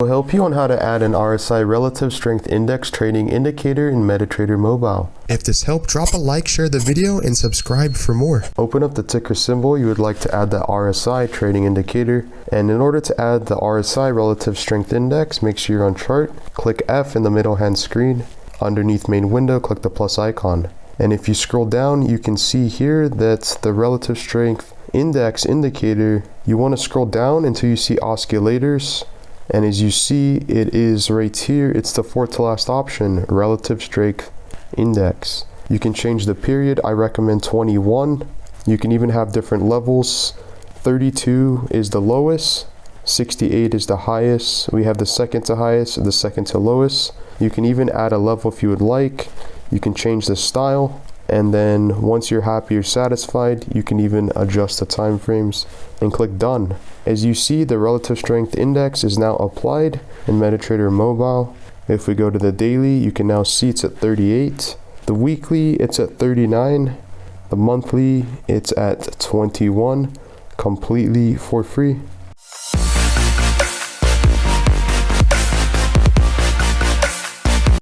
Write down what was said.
We'll help you on how to add an RSI relative strength index trading indicator in MetaTrader mobile. If this helped, drop a like, share the video, and subscribe for more. Open up the ticker symbol you would like to add the RSI trading indicator, and in order to add the RSI relative strength index, make sure you're on chart, click F in the middle hand screen. Underneath main window, click the plus icon. And if you scroll down, you can see here that the relative strength index indicator, you want to scroll down until you see oscillators. And as you see, it is right here. It's the fourth to last option, relative strength index. You can change the period. I recommend 21. You can even have different levels. 32 is the lowest. 68 is the highest. We have the second to highest, the second to lowest. You can even add a level if you would like. You can change the style. And then once you're happy or satisfied, you can even adjust the time frames and click done. As you see, the relative strength index is now applied in MetaTrader mobile. If we go to the daily, you can now see it's at 38. The weekly, it's at 39. The monthly, it's at 21, completely for free.